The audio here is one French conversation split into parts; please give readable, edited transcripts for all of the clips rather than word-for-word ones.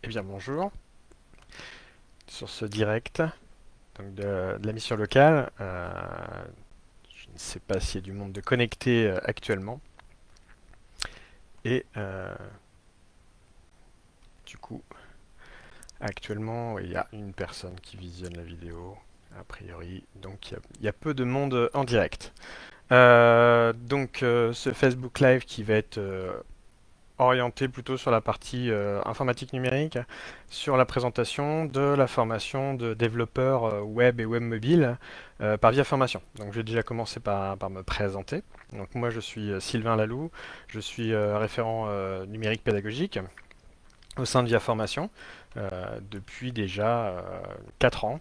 Eh bien bonjour, sur ce direct donc de la mission locale. Je ne sais pas s'il y a du monde de connecté actuellement. Et du coup, actuellement, oui, il y a une personne qui visionne la vidéo, a priori. Donc il y a peu de monde en direct. Ce Facebook Live qui va être orienté plutôt sur la partie informatique numérique, sur la présentation de la formation de développeurs web et web mobile par Via Formation. Donc je vais déjà commencer par me présenter. Donc moi je suis Sylvain Laloux, je suis référent numérique pédagogique au sein de Via Formation depuis déjà 4 ans.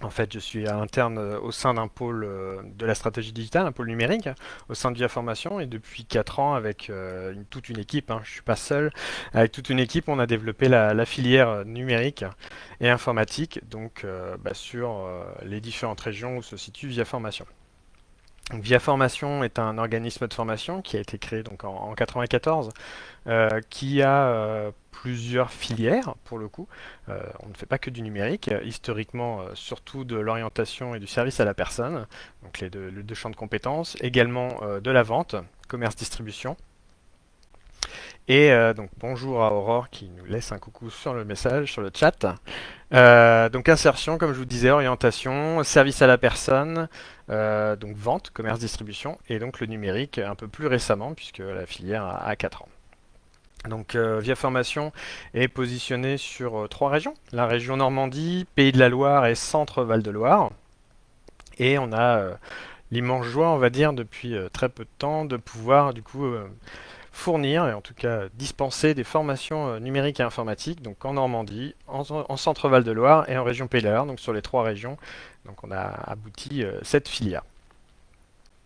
En fait, je suis à l'interne au sein d'un pôle de la stratégie digitale, un pôle numérique, au sein de Via Formation, et depuis 4 ans avec toute une équipe, hein, je ne suis pas seul, avec toute une équipe, on a développé la filière numérique et informatique, sur les différentes régions où se situe Via Formation. Donc, Via Formation est un organisme de formation qui a été créé donc en 94, qui a plusieurs filières pour le coup. On ne fait pas que du numérique, historiquement surtout de l'orientation et du service à la personne, donc les deux champs de compétences, également de la vente, commerce-distribution. Et donc bonjour à Aurore qui nous laisse un coucou sur le message, sur le chat. Donc insertion, comme je vous disais, orientation, service à la personne, donc vente, commerce, distribution, et donc le numérique un peu plus récemment, puisque la filière a 4 ans. Donc Via Formation est positionné sur 3 régions, la région Normandie, Pays de la Loire et Centre Val-de-Loire. Et on a l'immense joie, on va dire, depuis très peu de temps, de pouvoir du coup fournir et en tout cas dispenser des formations numériques et informatiques donc en Normandie, en Centre Val-de-Loire et en région Pays de la Loire, donc sur les 3 régions. Donc on a abouti cette filière.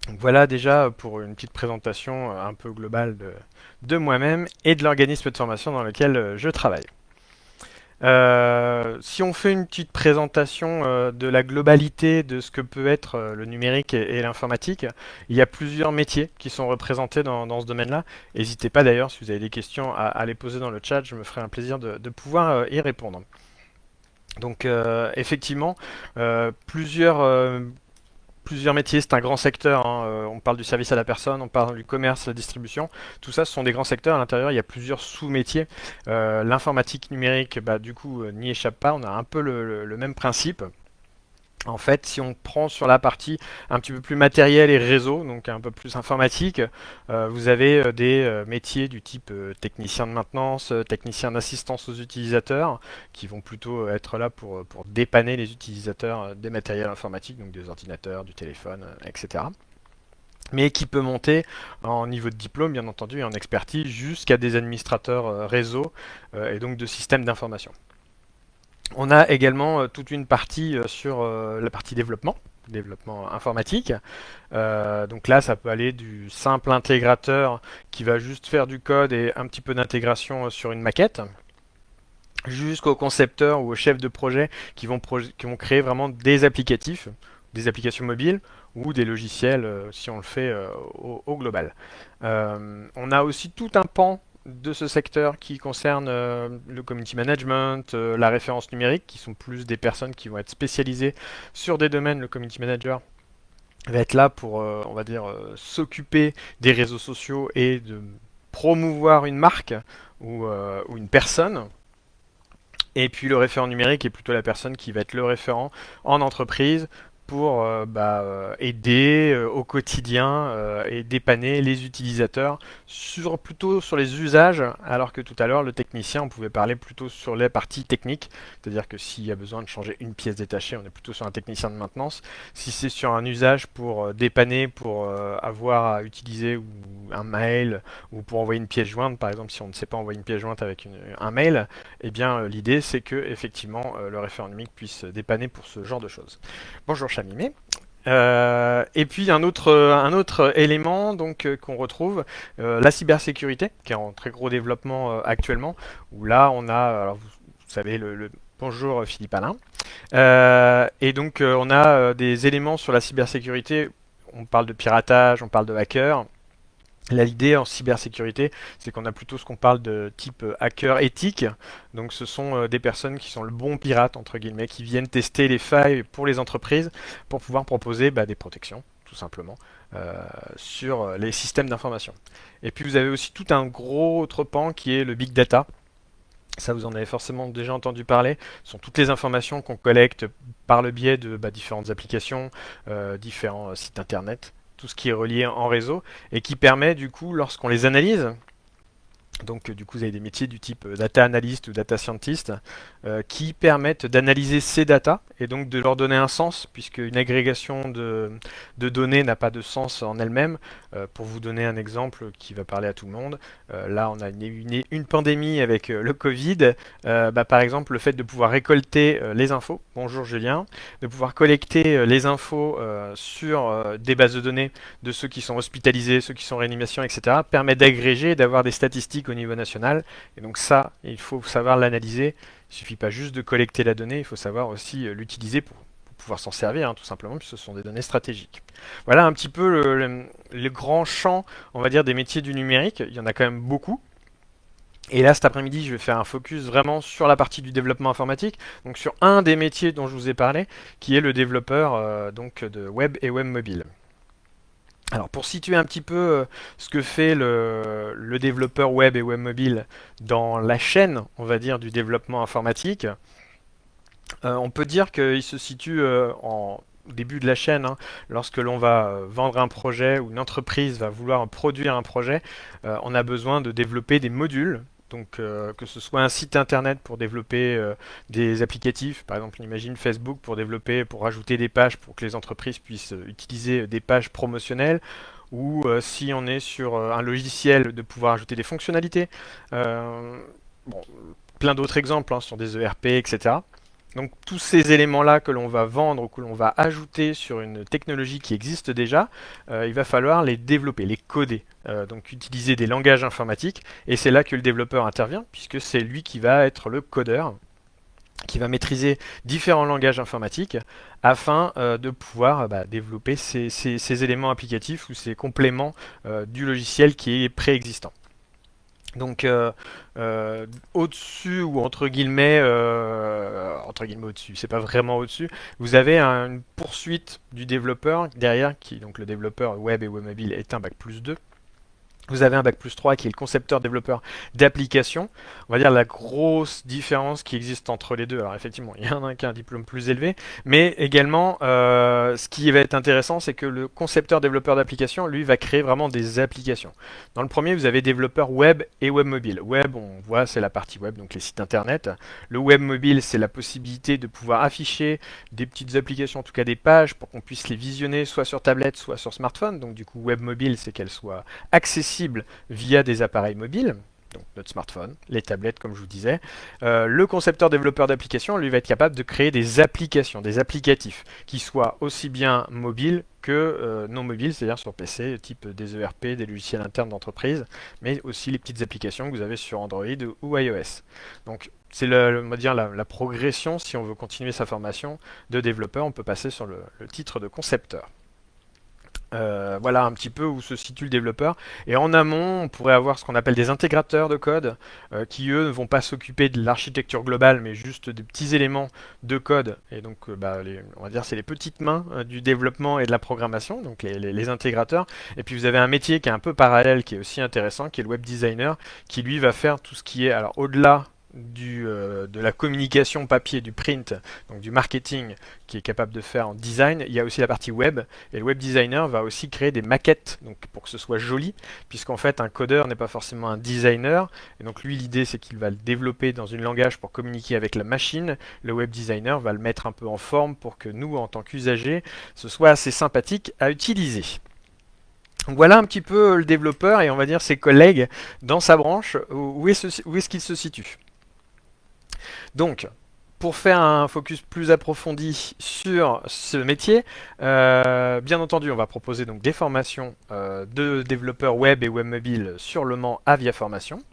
Donc voilà déjà pour une petite présentation un peu globale de moi-même et de l'organisme de formation dans lequel je travaille. Si on fait une petite présentation de la globalité de ce que peut être le numérique et l'informatique, il y a plusieurs métiers qui sont représentés dans ce domaine-là. N'hésitez pas d'ailleurs, si vous avez des questions, à les poser dans le chat, je me ferai un plaisir de pouvoir y répondre. Donc effectivement, plusieurs métiers, c'est un grand secteur, hein. On parle du service à la personne, on parle du commerce, la distribution. Tout ça, ce sont des grands secteurs. À l'intérieur, il y a plusieurs sous-métiers. L'informatique numérique, bah, du coup, n'y échappe pas. On a un peu le même principe. En fait, si on prend sur la partie un petit peu plus matériel et réseau, donc un peu plus informatique, vous avez des métiers du type technicien de maintenance, technicien d'assistance aux utilisateurs, qui vont plutôt être là pour dépanner les utilisateurs des matériels informatiques, donc des ordinateurs, du téléphone, etc. Mais qui peut monter en niveau de diplôme, bien entendu, et en expertise, jusqu'à des administrateurs réseau et donc de systèmes d'information. On a également toute une partie sur la partie développement informatique. Donc là, ça peut aller du simple intégrateur qui va juste faire du code et un petit peu d'intégration sur une maquette, jusqu'aux concepteurs ou aux chefs de projet qui vont créer vraiment des applicatifs, des applications mobiles ou des logiciels si on le fait au global. On a aussi tout un pan de ce secteur qui concerne le community management, la référence numérique, qui sont plus des personnes qui vont être spécialisées sur des domaines. Le community manager va être là pour, on va dire, s'occuper des réseaux sociaux et de promouvoir une marque ou une personne. Et puis le référent numérique est plutôt la personne qui va être le référent en entreprise pour aider au quotidien et dépanner les utilisateurs plutôt sur les usages, alors que tout à l'heure le technicien on pouvait parler plutôt sur les parties techniques, c'est-à-dire que s'il y a besoin de changer une pièce détachée, on est plutôt sur un technicien de maintenance. Si c'est sur un usage pour dépanner, pour avoir à utiliser ou un mail ou pour envoyer une pièce jointe, par exemple si on ne sait pas envoyer une pièce jointe avec un mail, eh bien l'idée c'est que effectivement le référent numérique puisse dépanner pour ce genre de choses. Bonjour Chamimé. Et puis un autre élément donc qu'on retrouve, la cybersécurité, qui est en très gros développement actuellement, où là on a, alors vous savez bonjour Philippe Alain, et donc on a des éléments sur la cybersécurité. On parle de piratage, on parle de hackers. Là, l'idée en cybersécurité, c'est qu'on a plutôt ce qu'on parle de type hacker éthique. Donc, ce sont des personnes qui sont le bon pirate, entre guillemets, qui viennent tester les failles pour les entreprises pour pouvoir proposer des protections, tout simplement, sur les systèmes d'information. Et puis, vous avez aussi tout un gros autre pan qui est le big data. Ça, vous en avez forcément déjà entendu parler. Ce sont toutes les informations qu'on collecte par le biais de différentes applications, différents sites internet, tout ce qui est relié en réseau et qui permet du coup, lorsqu'on les analyse, donc du coup, vous avez des métiers du type data analyst ou data scientist qui permettent d'analyser ces data et donc de leur donner un sens, puisque une agrégation de données n'a pas de sens en elle-même. Pour vous donner un exemple qui va parler à tout le monde, là on a une pandémie avec le Covid. Par exemple, le fait de pouvoir récolter les infos, bonjour Julien, de pouvoir collecter les infos sur des bases de données de ceux qui sont hospitalisés, ceux qui sont en réanimation, etc., permet d'agréger et d'avoir des statistiques au niveau national. Et donc ça, il faut savoir l'analyser. Il ne suffit pas juste de collecter la donnée, il faut savoir aussi l'utiliser pour pouvoir s'en servir, tout simplement, puisque ce sont des données stratégiques. Voilà un petit peu le grand champ, on va dire, des métiers du numérique. Il y en a quand même beaucoup. Et là, cet après-midi, je vais faire un focus vraiment sur la partie du développement informatique, donc sur un des métiers dont je vous ai parlé, qui est le développeur donc de web et web mobile. Alors pour situer un petit peu ce que fait le développeur web et web mobile dans la chaîne, on va dire, du développement informatique, on peut dire qu'il se situe au début de la chaîne, lorsque l'on va vendre un projet ou une entreprise va vouloir produire un projet, on a besoin de développer des modules. Donc que ce soit un site internet pour développer des applicatifs, par exemple on imagine Facebook pour développer, pour rajouter des pages pour que les entreprises puissent utiliser des pages promotionnelles, ou si on est sur un logiciel de pouvoir ajouter des fonctionnalités. Euh, bon, plein d'autres exemples sur des ERP, etc. Donc tous ces éléments-là que l'on va vendre ou que l'on va ajouter sur une technologie qui existe déjà, il va falloir les développer, les coder. Donc utiliser des langages informatiques. Et c'est là que le développeur intervient, puisque c'est lui qui va être le codeur, qui va maîtriser différents langages informatiques afin de pouvoir développer ces éléments applicatifs ou ces compléments du logiciel qui est préexistant. Donc au-dessus ou entre guillemets au-dessus, c'est pas vraiment au-dessus, vous avez une poursuite du développeur derrière, qui donc le développeur web et web mobile est un bac+2. Vous avez un bac+3 qui est le concepteur développeur d'application. On va dire la grosse différence qui existe entre les deux. Alors effectivement, il y en a un qui a un diplôme plus élevé, mais également, ce qui va être intéressant, c'est que le concepteur développeur d'application, lui, va créer vraiment des applications. Dans le premier, vous avez développeur web et web mobile. Web, on voit, c'est la partie web, donc les sites internet. Le web mobile, c'est la possibilité de pouvoir afficher des petites applications, en tout cas des pages, pour qu'on puisse les visionner soit sur tablette, soit sur smartphone. Donc du coup, web mobile, c'est qu'elle soit accessible via des appareils mobiles, donc notre smartphone, les tablettes comme je vous disais. Le concepteur développeur d'applications, lui, va être capable de créer des applications, des applicatifs, qui soient aussi bien mobiles que non mobiles, c'est-à-dire sur PC, type des ERP, des logiciels internes d'entreprise, mais aussi les petites applications que vous avez sur Android ou iOS. Donc c'est on va dire la progression, si on veut continuer sa formation de développeur, on peut passer sur le titre de concepteur. Voilà un petit peu où se situe le développeur. Et en amont, on pourrait avoir ce qu'on appelle des intégrateurs de code qui, eux, ne vont pas s'occuper de l'architecture globale, mais juste des petits éléments de code. Et donc, on va dire, c'est les petites mains du développement et de la programmation, donc les intégrateurs. Et puis, vous avez un métier qui est un peu parallèle, qui est aussi intéressant, qui est le web designer, qui, lui, va faire tout ce qui est, alors au-delà de la communication papier, du print, donc du marketing qui est capable de faire en design, il y a aussi la partie web, et le web designer va aussi créer des maquettes donc pour que ce soit joli, puisqu'en fait un codeur n'est pas forcément un designer, et donc lui l'idée c'est qu'il va le développer dans un langage pour communiquer avec la machine, le web designer va le mettre un peu en forme pour que nous en tant qu'usagers ce soit assez sympathique à utiliser. Donc voilà un petit peu le développeur et on va dire ses collègues dans sa branche, où est-ce qu'il se situe. Donc, pour faire un focus plus approfondi sur ce métier, bien entendu, on va proposer donc des formations de développeurs web et web mobile sur le Mans à Via Formation.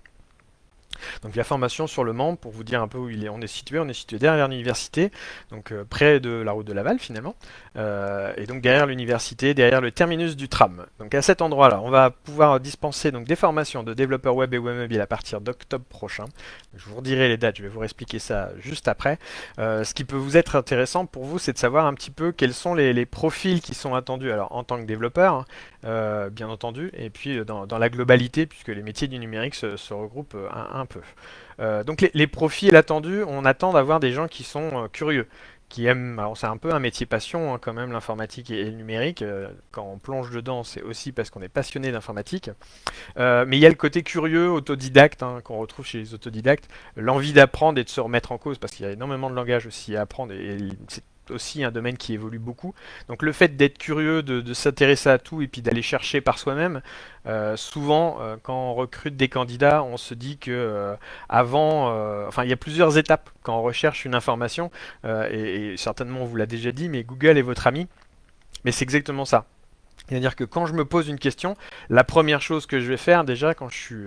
Donc la formation sur le Mans, pour vous dire un peu où on est situé derrière l'université, donc près de la route de Laval finalement, et donc derrière l'université, derrière le terminus du tram. Donc à cet endroit-là, on va pouvoir dispenser donc des formations de développeurs web et web mobile à partir d'octobre prochain. Je vous redirai les dates, je vais vous expliquer ça juste après. Ce qui peut vous être intéressant pour vous, c'est de savoir un petit peu quels sont les profils qui sont attendus. Alors en tant que développeur, hein, bien entendu, et puis dans la globalité, puisque les métiers du numérique se regroupent un peu. Donc les profils attendus, on attend d'avoir des gens qui sont curieux, qui aiment, alors c'est un peu un métier passion hein, quand même, l'informatique et le numérique. Quand on plonge dedans, c'est aussi parce qu'on est passionné d'informatique. Mais il y a le côté curieux, autodidacte, hein, qu'on retrouve chez les autodidactes, l'envie d'apprendre et de se remettre en cause, parce qu'il y a énormément de langage aussi à apprendre, et c'est aussi un domaine qui évolue beaucoup. Donc le fait d'être curieux, de s'intéresser à tout et puis d'aller chercher par soi-même, souvent quand on recrute des candidats, on se dit que enfin il y a plusieurs étapes quand on recherche une information, et certainement on vous l'a déjà dit, mais Google est votre ami, mais c'est exactement ça. C'est-à-dire que quand je me pose une question, la première chose que je vais faire déjà quand je suis,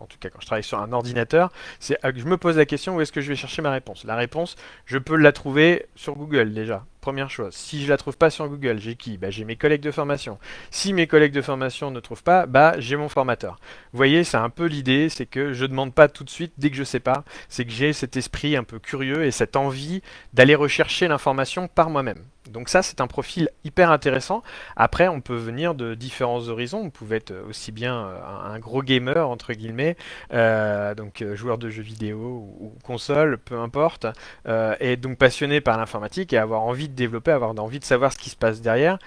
en tout cas quand je travaille sur un ordinateur, c'est que je me pose la question où est-ce que je vais chercher ma réponse. La réponse, je peux la trouver sur Google déjà. Première chose. Si je la trouve pas sur Google, j'ai qui? Bah, j'ai mes collègues de formation. Si mes collègues de formation ne trouvent pas, bah, j'ai mon formateur. Vous voyez, c'est un peu l'idée, c'est que je demande pas tout de suite dès que je sais pas. C'est que j'ai cet esprit un peu curieux et cette envie d'aller rechercher l'information par moi-même. Donc ça, c'est un profil hyper intéressant. Après, on peut venir de différents horizons. Vous pouvez être aussi bien un gros gamer, entre guillemets, donc joueur de jeux vidéo ou console, peu importe, et donc passionné par l'informatique et avoir envie de développer, avoir envie de savoir ce qui se passe derrière.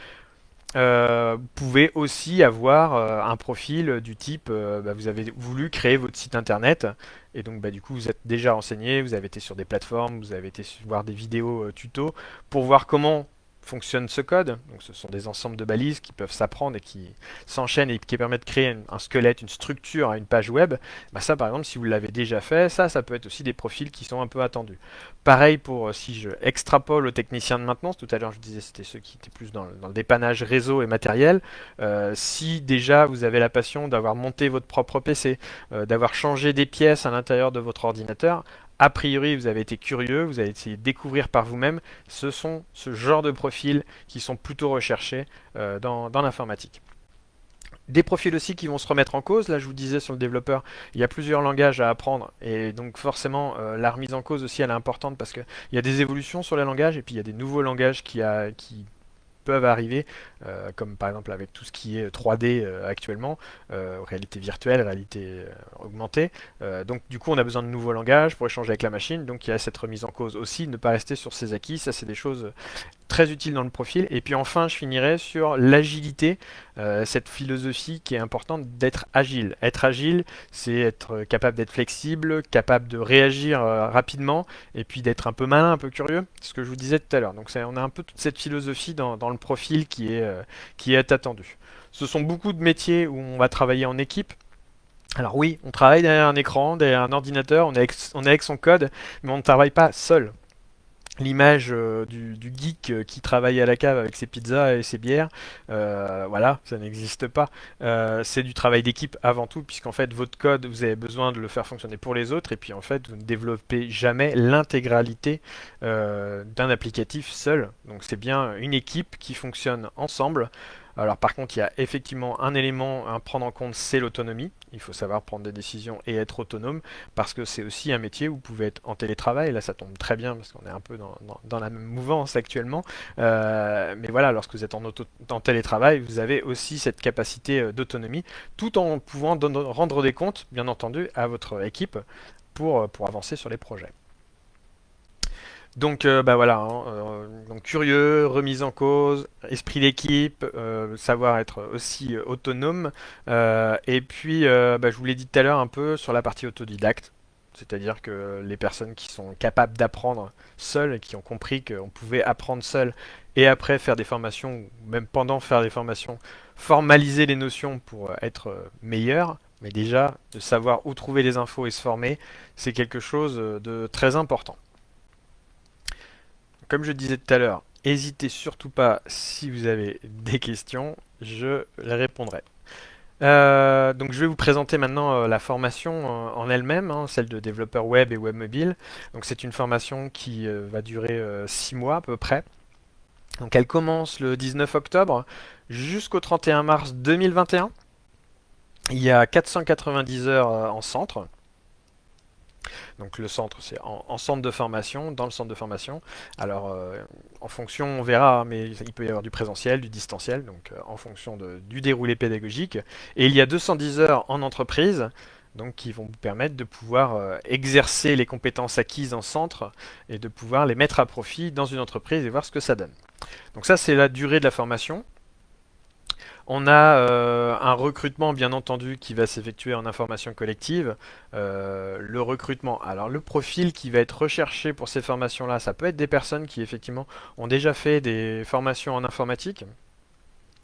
Vous pouvez aussi avoir un profil du type, bah, vous avez voulu créer votre site internet et donc bah, du coup vous êtes déjà renseigné, vous avez été sur des plateformes, vous avez été voir des vidéos tutos pour voir comment fonctionne ce code. Donc ce sont des ensembles de balises qui peuvent s'apprendre et qui s'enchaînent et qui permettent de créer un squelette, une structure à une page web. Bah, ça par exemple si vous l'avez déjà fait, ça peut être aussi des profils qui sont un peu attendus. Pareil pour si je extrapole aux techniciens de maintenance, tout à l'heure je disais c'était ceux qui étaient plus dans le dépannage réseau et matériel. Si déjà vous avez la passion d'avoir monté votre propre PC, d'avoir changé des pièces à l'intérieur de votre ordinateur, a priori vous avez été curieux, vous avez essayé de découvrir par vous-même, ce sont ce genre de profils qui sont plutôt recherchés dans l'informatique. Des profils aussi qui vont se remettre en cause. Là, je vous disais sur le développeur, il y a plusieurs langages à apprendre et donc forcément la remise en cause aussi elle est importante parce qu'il y a des évolutions sur les langages et puis il y a des nouveaux langages qui peuvent arriver, comme par exemple avec tout ce qui est 3D actuellement, réalité virtuelle, réalité augmentée. Donc du coup on a besoin de nouveaux langages pour échanger avec la machine, donc il y a cette remise en cause aussi, ne pas rester sur ses acquis, ça c'est des choses très utile dans le profil. Et puis enfin, je finirai sur l'agilité, cette philosophie qui est importante d'être agile. Être agile, c'est être capable d'être flexible, capable de réagir rapidement, et puis d'être un peu malin, un peu curieux, c'est ce que je vous disais tout à l'heure. Donc on a un peu toute cette philosophie dans le profil qui est attendue. Ce sont beaucoup de métiers où on va travailler en équipe. Alors oui, on travaille derrière un écran, derrière un ordinateur, on est avec son code, mais on ne travaille pas seul. L'image du geek qui travaille à la cave avec ses pizzas et ses bières, voilà, ça n'existe pas. C'est du travail d'équipe avant tout, puisqu'en fait votre code, vous avez besoin de le faire fonctionner pour les autres, et puis en fait vous ne développez jamais l'intégralité d'un applicatif seul. Donc c'est bien une équipe qui fonctionne ensemble. Alors par contre, il y a effectivement un élément à prendre en compte, c'est l'autonomie. Il faut savoir prendre des décisions et être autonome, parce que c'est aussi un métier où vous pouvez être en télétravail. Là, ça tombe très bien, parce qu'on est un peu dans la même mouvance actuellement. Mais voilà, lorsque vous êtes en télétravail, vous avez aussi cette capacité d'autonomie, tout en pouvant rendre des comptes, bien entendu, à votre équipe pour avancer sur les projets. Donc bah voilà, hein, donc curieux, remise en cause, esprit d'équipe, savoir être aussi autonome, et puis bah, je vous l'ai dit tout à l'heure un peu sur la partie autodidacte, c'est-à-dire que les personnes qui sont capables d'apprendre seules et qui ont compris qu'on pouvait apprendre seul et après faire des formations, ou même pendant faire des formations, formaliser les notions pour être meilleur, mais déjà de savoir où trouver les infos et se former, c'est quelque chose de très important. Comme je disais tout à l'heure, n'hésitez surtout pas si vous avez des questions, je les répondrai. Donc je vais vous présenter maintenant la formation en elle-même, hein, celle de développeur web et web mobile. Donc c'est une formation qui va durer 6 mois à peu près. Donc elle commence le 19 octobre jusqu'au 31 mars 2021. Il y a 490 heures en centre. Donc le centre, c'est en centre de formation, dans le centre de formation. Alors en fonction, on verra, hein, mais il peut y avoir du présentiel, du distanciel, donc en fonction du déroulé pédagogique. Et il y a 210 heures en entreprise, donc qui vont vous permettre de pouvoir exercer les compétences acquises en centre et de pouvoir les mettre à profit dans une entreprise et voir ce que ça donne. Donc ça, c'est la durée de la formation. On a un recrutement bien entendu qui va s'effectuer en information collective. Le recrutement, alors le profil qui va être recherché pour ces formations-là, ça peut être des personnes qui effectivement ont déjà fait des formations en informatique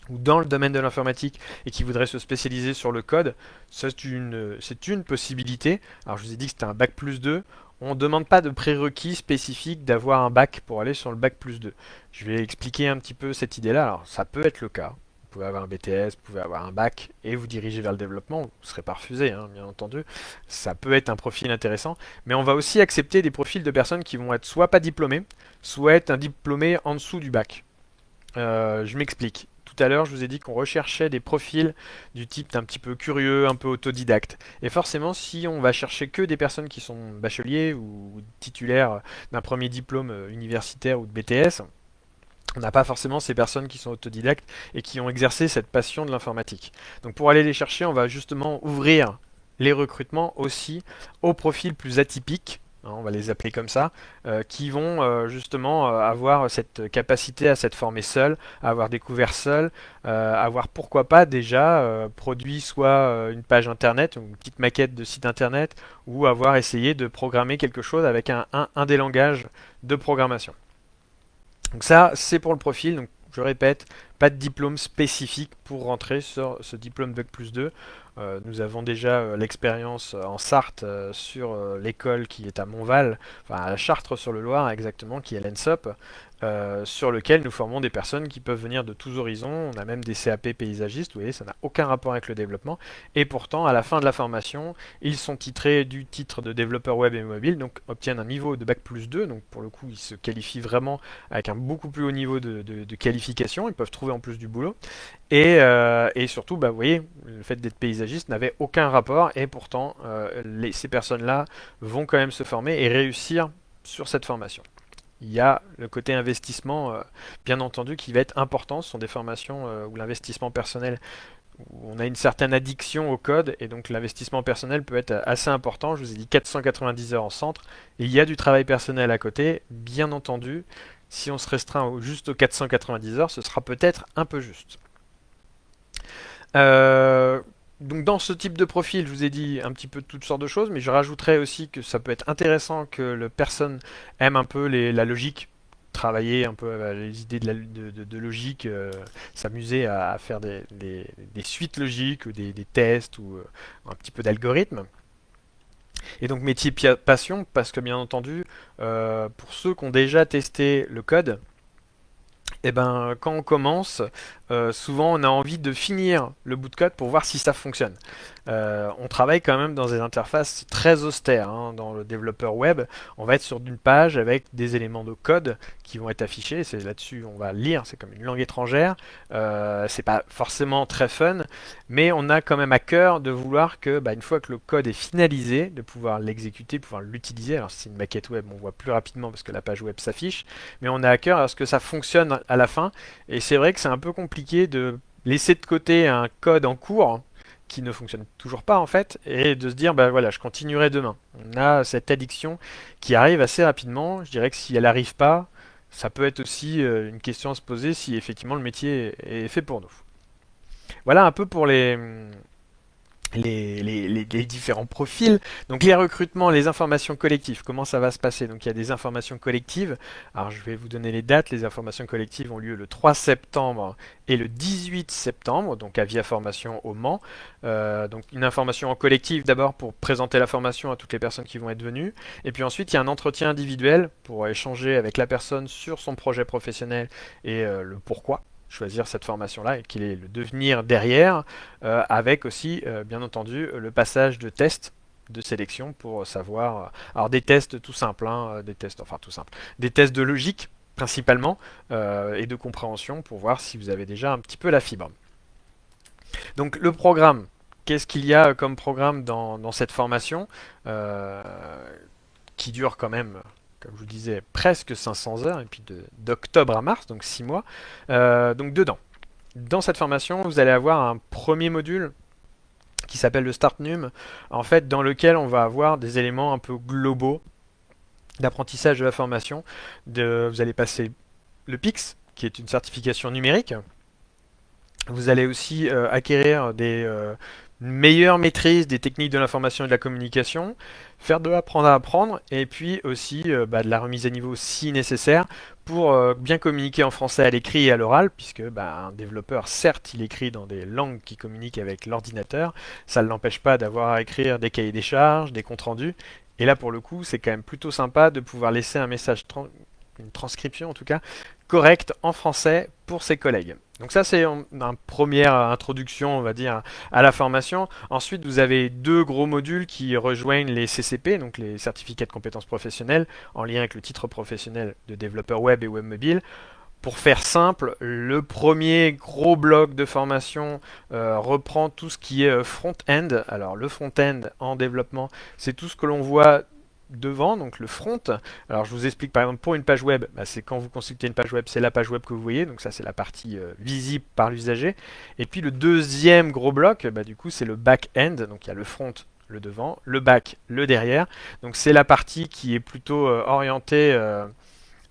ou dans le domaine de l'informatique et qui voudraient se spécialiser sur le code. C'est une possibilité. Alors je vous ai dit que c'était un bac plus 2. On ne demande pas de prérequis spécifiques d'avoir un bac pour aller sur le bac plus 2. Je vais expliquer un petit peu cette idée-là. Alors ça peut être le cas. Vous pouvez avoir un BTS, vous pouvez avoir un bac et vous diriger vers le développement. Vous ne serez pas refusé, hein, bien entendu. Ça peut être un profil intéressant. Mais on va aussi accepter des profils de personnes qui vont être soit pas diplômées, soit être un diplômé en dessous du bac. Je m'explique. Tout à l'heure, je vous ai dit qu'on recherchait des profils du type un petit peu curieux, un peu autodidacte. Et forcément, si on va chercher que des personnes qui sont bacheliers ou titulaires d'un premier diplôme universitaire ou de BTS, on n'a pas forcément ces personnes qui sont autodidactes et qui ont exercé cette passion de l'informatique. Donc pour aller les chercher, on va justement ouvrir les recrutements aussi aux profils plus atypiques, hein, on va les appeler comme ça, qui vont justement avoir cette capacité à s'être formés seuls, à avoir découvert seuls, avoir pourquoi pas déjà produit soit une page internet, une petite maquette de site internet, ou avoir essayé de programmer quelque chose avec un des langages de programmation. Donc ça, c'est pour le profil. Donc je répète, pas de diplôme spécifique pour rentrer sur ce diplôme Bac plus 2. Nous avons déjà l'expérience en Sarthe sur l'école qui est à Montval, enfin à Chartres-sur-le-Loir exactement, qui est l'ENSOP, sur lequel nous formons des personnes qui peuvent venir de tous horizons. On a même des CAP paysagistes, vous voyez, ça n'a aucun rapport avec le développement. Et pourtant, à la fin de la formation, ils sont titrés du titre de développeur web et mobile, donc obtiennent un niveau de Bac plus 2. Donc pour le coup, ils se qualifient vraiment avec un beaucoup plus haut niveau de qualification. Ils peuvent trouver en plus du boulot. Et surtout, bah, vous voyez, le fait d'être paysagiste n'avait aucun rapport et pourtant, ces personnes-là vont quand même se former et réussir sur cette formation. Il y a le côté investissement, bien entendu, qui va être important. Ce sont des formations où l'investissement personnel, où on a une certaine addiction au code et donc l'investissement personnel peut être assez important. Je vous ai dit 490 heures en centre. Et il y a du travail personnel à côté, bien entendu. Si on se restreint juste aux 490 heures, ce sera peut-être un peu juste. Euh, donc dans ce type de profil, je vous ai dit un petit peu toutes sortes de choses, mais je rajouterais aussi que ça peut être intéressant que la personne aime un peu la logique, travailler un peu les idées de logique, s'amuser à faire des suites logiques ou des tests ou un petit peu d'algorithme. Et donc métier passion, parce que bien entendu, pour ceux qui ont déjà testé le code, eh ben, quand on commence, souvent on a envie de finir le bout de code pour voir si ça fonctionne. On travaille quand même dans des interfaces très austères, hein. Dans le développeur web, on va être sur une page avec des éléments de code qui vont être affichés. C'est là-dessus on va lire, c'est comme une langue étrangère. C'est pas forcément très fun, mais on a quand même à cœur de vouloir que, bah, une fois que le code est finalisé, de pouvoir l'exécuter, pouvoir l'utiliser. Alors si c'est une maquette web, on voit plus rapidement parce que la page web s'affiche, mais on a à cœur à ce que ça fonctionne à la fin. Et c'est vrai que c'est un peu compliqué de laisser de côté un code en cours qui ne fonctionne toujours pas en fait, et de se dire bah voilà, je continuerai demain. On a cette addiction qui arrive assez rapidement. Je dirais que si elle n'arrive pas, ça peut être aussi une question à se poser si effectivement le métier est fait pour nous. Voilà un peu pour les différents profils. Donc les recrutements, les informations collectives, comment ça va se passer? Donc il y a des informations collectives. Alors je vais vous donner les dates. Les informations collectives ont lieu le 3 septembre et le 18 septembre, donc à Via Formation au Mans. Donc une information en collective d'abord pour présenter la formation à toutes les personnes qui vont être venues. Et puis ensuite il y a un entretien individuel pour échanger avec la personne sur son projet professionnel et le pourquoi. choisir cette formation-là et quel est le devenir derrière, avec aussi, bien entendu, le passage de tests de sélection pour savoir. Alors des tests tout simples, hein, des tests, enfin tout simples, des tests de logique principalement et de compréhension pour voir si vous avez déjà un petit peu la fibre. Donc le programme, qu'est-ce qu'il y a comme programme dans cette formation euh, qui dure quand même, comme je vous disais, presque 500 heures, et puis d'octobre à mars, donc 6 mois. Donc dedans, dans cette formation, vous allez avoir un premier module qui s'appelle le Start Num, en fait, dans lequel on va avoir des éléments un peu globaux d'apprentissage de la formation. Vous allez passer le PIX, qui est une certification numérique. Vous allez aussi acquérir une meilleure maîtrise des techniques de l'information et de la communication, faire de l'apprendre à apprendre, et puis aussi de la remise à niveau si nécessaire pour bien communiquer en français à l'écrit et à l'oral, puisque un développeur, certes, il écrit dans des langues qui communiquent avec l'ordinateur, ça ne l'empêche pas d'avoir à écrire des cahiers des charges, des comptes rendus, et là pour le coup, c'est quand même plutôt sympa de pouvoir laisser un message, une transcription en tout cas, correcte en français pour ses collègues. Donc ça c'est une première introduction, on va dire, à la formation. Ensuite, vous avez deux gros modules qui rejoignent les CCP, donc les certificats de compétences professionnelles, en lien avec le titre professionnel de développeur web et web mobile. Pour faire simple, le premier gros bloc de formation reprend tout ce qui est front-end. Alors le front-end en développement, c'est tout ce que l'on voit devant, donc le front. Alors je vous explique par exemple pour une page web, c'est quand vous consultez une page web, c'est la page web que vous voyez, donc ça c'est la partie visible par l'usager. Et puis le deuxième gros bloc, du coup c'est le back-end, donc il y a le front, le devant, le back, le derrière. Donc c'est la partie qui est plutôt orientée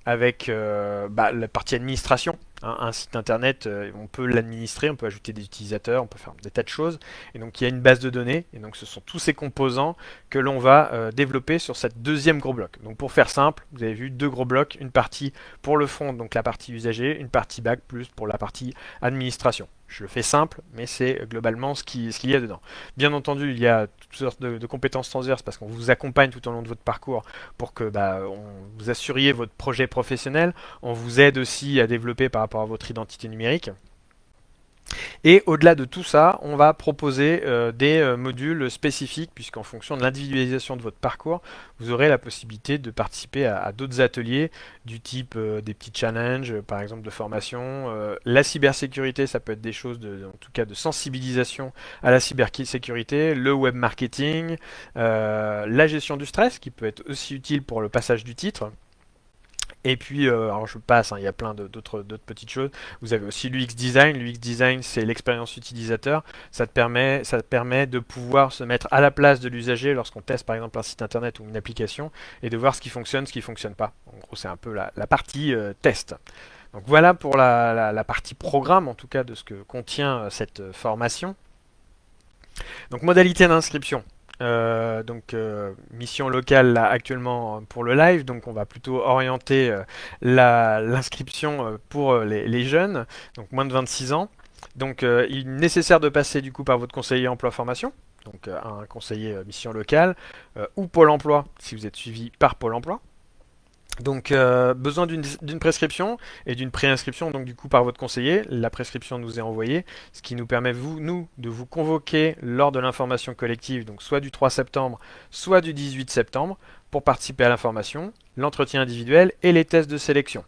avec la partie administration. Hein, un site internet, on peut l'administrer, on peut ajouter des utilisateurs, on peut faire des tas de choses. Et donc il y a une base de données, et donc ce sont tous ces composants que l'on va développer sur cette deuxième gros bloc. Donc pour faire simple, vous avez vu deux gros blocs, une partie pour le front, donc la partie usager, une partie back plus pour la partie administration. Je le fais simple, mais c'est globalement ce qu'il y a dedans. Bien entendu, il y a toutes sortes de compétences transverses parce qu'on vous accompagne tout au long de votre parcours pour que vous assuriez votre projet professionnel. On vous aide aussi à développer par rapport à votre identité numérique. Et au-delà de tout ça, on va proposer des modules spécifiques, puisqu'en fonction de l'individualisation de votre parcours, vous aurez la possibilité de participer à d'autres ateliers du type des petits challenges, par exemple de formation. La cybersécurité, ça peut être des choses en tout cas de sensibilisation à la cybersécurité, le web marketing, la gestion du stress, qui peut être aussi utile pour le passage du titre. Et puis, alors je passe, hein, il y a plein d'autres petites choses. Vous avez aussi l'UX Design. L'UX Design, c'est l'expérience utilisateur. Ça permet de pouvoir se mettre à la place de l'usager lorsqu'on teste par exemple un site internet ou une application et de voir ce qui fonctionne, ce qui ne fonctionne pas. En gros, c'est un peu la partie test. Donc voilà pour la partie programme, en tout cas, de ce que contient cette formation. Donc modalité d'inscription. Mission locale là, actuellement pour le live, donc on va plutôt orienter l'inscription pour les jeunes, donc moins de 26 ans. Donc il est nécessaire de passer du coup par votre conseiller emploi formation, donc un conseiller mission locale, ou Pôle emploi si vous êtes suivi par Pôle emploi. Donc besoin d'une prescription et d'une préinscription donc du coup par votre conseiller. La prescription nous est envoyée, ce qui nous permet nous de vous convoquer lors de l'information collective, donc soit du 3 septembre, soit du 18 septembre, pour participer à l'information, l'entretien individuel et les tests de sélection.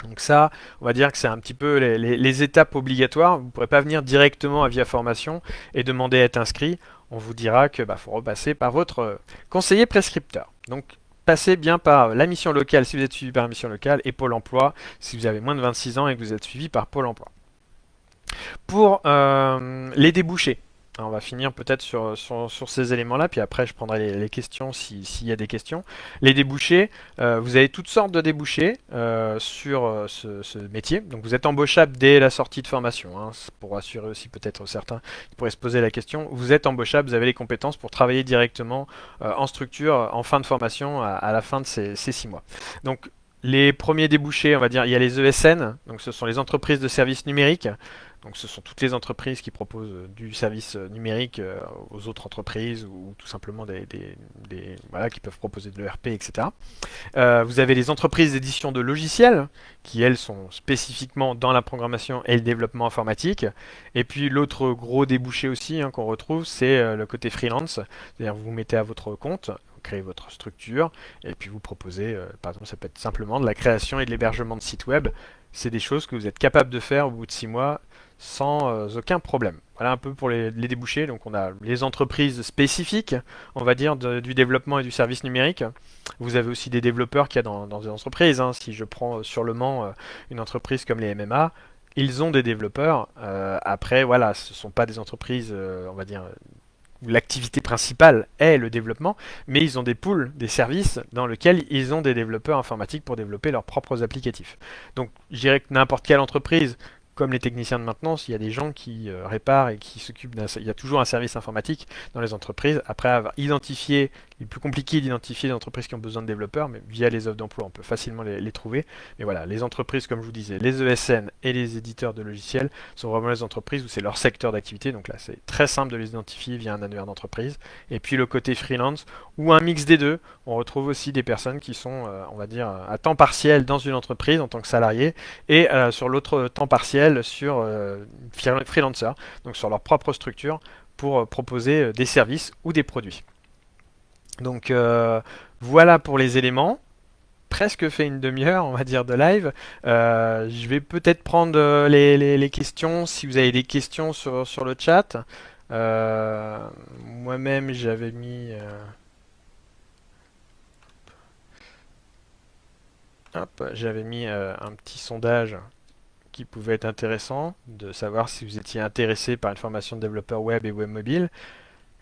Donc ça, on va dire que c'est un petit peu les étapes obligatoires. Vous ne pourrez pas venir directement à Via Formation et demander à être inscrit. On vous dira que faut repasser par votre conseiller prescripteur. Donc passez bien par la mission locale si vous êtes suivi par la mission locale et Pôle emploi si vous avez moins de 26 ans et que vous êtes suivi par Pôle emploi. Pour les débouchés, on va finir peut-être sur ces éléments-là, puis après je prendrai les questions s'il y a des questions. Les débouchés, vous avez toutes sortes de débouchés sur ce métier. Donc vous êtes embauchable dès la sortie de formation, hein, pour assurer aussi peut-être certains qui pourraient se poser la question. Vous êtes embauchable, vous avez les compétences pour travailler directement en structure en fin de formation à la fin de ces 6 mois. Donc les premiers débouchés, on va dire, il y a les ESN, donc ce sont les entreprises de services numériques. Donc ce sont toutes les entreprises qui proposent du service numérique aux autres entreprises ou tout simplement voilà, qui peuvent proposer de l'ERP, etc. Vous avez les entreprises d'édition de logiciels qui, elles, sont spécifiquement dans la programmation et le développement informatique. Et puis l'autre gros débouché aussi qu'on retrouve, c'est le côté freelance. C'est-à-dire vous vous mettez à votre compte, vous créez votre structure et puis vous proposez, par exemple, ça peut être simplement de la création et de l'hébergement de sites web. C'est des choses que vous êtes capable de faire au bout de 6 mois sans aucun problème. Voilà un peu pour les débouchés. Donc on a les entreprises spécifiques, on va dire, du développement et du service numérique. Vous avez aussi des développeurs qu'il y a dans des entreprises. Si je prends sur le Mans une entreprise comme les MMA, ils ont des développeurs. Après, voilà, ce ne sont pas des entreprises, on va dire, où l'activité principale est le développement, mais ils ont des pools, des services dans lesquels ils ont des développeurs informatiques pour développer leurs propres applicatifs. Donc, je dirais que n'importe quelle entreprise, comme les techniciens de maintenance, il y a des gens qui réparent et qui s'occupent il y a toujours un service informatique dans les entreprises. Après avoir identifié, il est plus compliqué d'identifier les entreprises qui ont besoin de développeurs, mais via les offres d'emploi, on peut facilement les trouver. Mais voilà, les entreprises, comme je vous disais, les ESN et les éditeurs de logiciels sont vraiment les entreprises où c'est leur secteur d'activité. Donc là, c'est très simple de les identifier via un annuaire d'entreprise. Et puis le côté freelance, ou un mix des deux, on retrouve aussi des personnes qui sont, on va dire, à temps partiel dans une entreprise en tant que salarié et sur l'autre temps partiel sur freelancer, donc sur leur propre structure pour proposer des services ou des produits. Donc voilà pour les éléments. Presque fait une demi-heure, on va dire, de live. Je vais peut-être prendre les questions, si vous avez des questions sur le chat. Moi-même, j'avais mis... j'avais mis un petit sondage qui pouvait être intéressant, de savoir si vous étiez intéressé par une formation de développeur web et web mobile.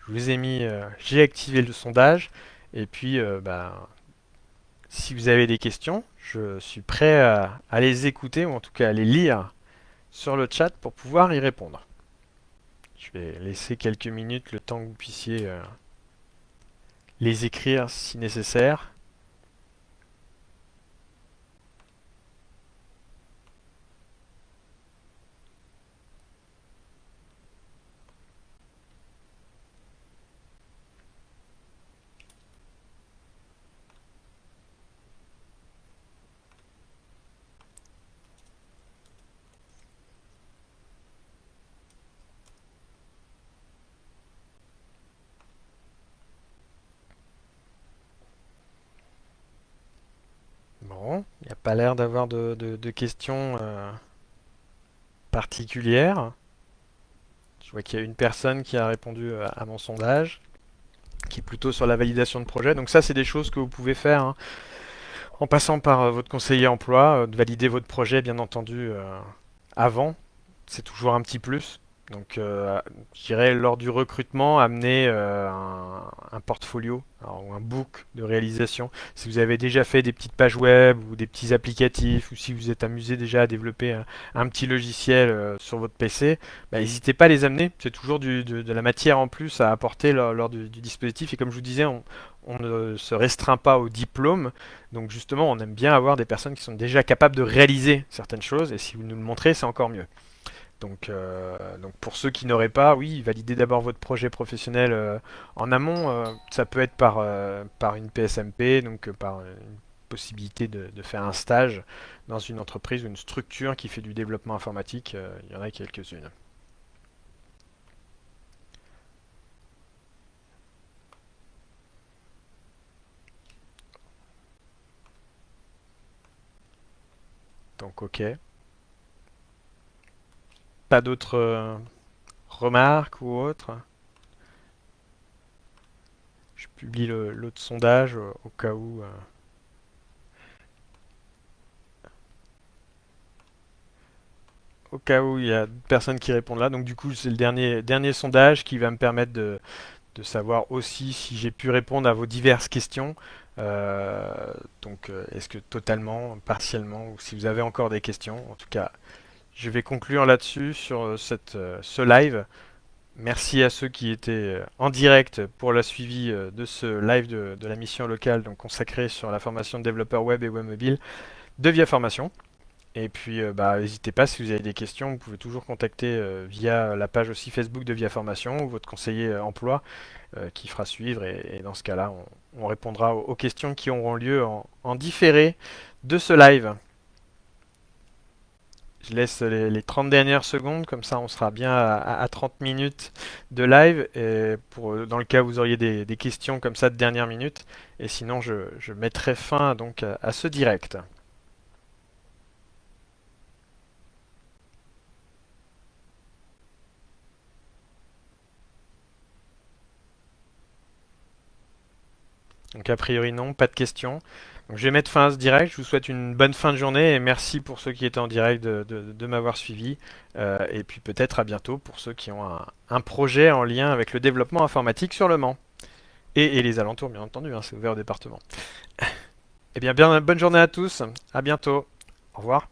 Je vous ai mis, j'ai activé le sondage, et puis si vous avez des questions, je suis prêt à les écouter, ou en tout cas à les lire sur le chat pour pouvoir y répondre. Je vais laisser quelques minutes le temps que vous puissiez les écrire si nécessaire. Bon, il n'y a pas l'air d'avoir de questions particulières. Je vois qu'il y a une personne qui a répondu à mon sondage, qui est plutôt sur la validation de projet. Donc ça, c'est des choses que vous pouvez faire en passant par votre conseiller emploi, de valider votre projet, bien entendu, avant. C'est toujours un petit plus. Donc, je dirais, lors du recrutement, amener un portfolio ou un book de réalisation. Si vous avez déjà fait des petites pages web ou des petits applicatifs, ou si vous êtes amusé déjà à développer un petit logiciel sur votre PC, n'hésitez pas à les amener. C'est toujours de la matière en plus à apporter lors du dispositif. Et comme je vous disais, on ne se restreint pas au diplôme. Donc justement, on aime bien avoir des personnes qui sont déjà capables de réaliser certaines choses. Et si vous nous le montrez, c'est encore mieux. Donc pour ceux qui n'auraient pas, oui, validez d'abord votre projet professionnel en amont. Ça peut être par une PSMP, donc par une possibilité de faire un stage dans une entreprise ou une structure qui fait du développement informatique. Il y en a quelques-unes. Donc ok. Pas d'autres remarques ou autres? Je publie l'autre sondage au cas où. Au cas où il y a personne qui répond là. Donc du coup, c'est le dernier sondage qui va me permettre de savoir aussi si j'ai pu répondre à vos diverses questions. Euh, est-ce que totalement, partiellement, ou si vous avez encore des questions. En tout cas, je vais conclure là-dessus sur ce live. Merci à ceux qui étaient en direct pour la suivi de ce live de la mission locale donc consacrée sur la formation de développeur web et web mobile de Via Formation. Et puis, bah, n'hésitez pas, si vous avez des questions, vous pouvez toujours contacter via la page aussi Facebook de Via Formation ou votre conseiller emploi qui fera suivre. Et dans ce cas-là, on répondra aux questions qui auront lieu en différé de ce live. Je laisse les 30 dernières secondes, comme ça on sera bien à 30 minutes de live, et dans le cas où vous auriez des questions comme ça de dernière minute. Et sinon, je mettrai fin donc à ce direct. Donc a priori non, pas de questions. Donc je vais mettre fin à ce direct. Je vous souhaite une bonne fin de journée et merci pour ceux qui étaient en direct de m'avoir suivi. Et puis peut-être à bientôt pour ceux qui ont un projet en lien avec le développement informatique sur le Mans. Et les alentours, bien entendu, hein, c'est ouvert au département. Eh bien, bonne journée à tous. À bientôt. Au revoir.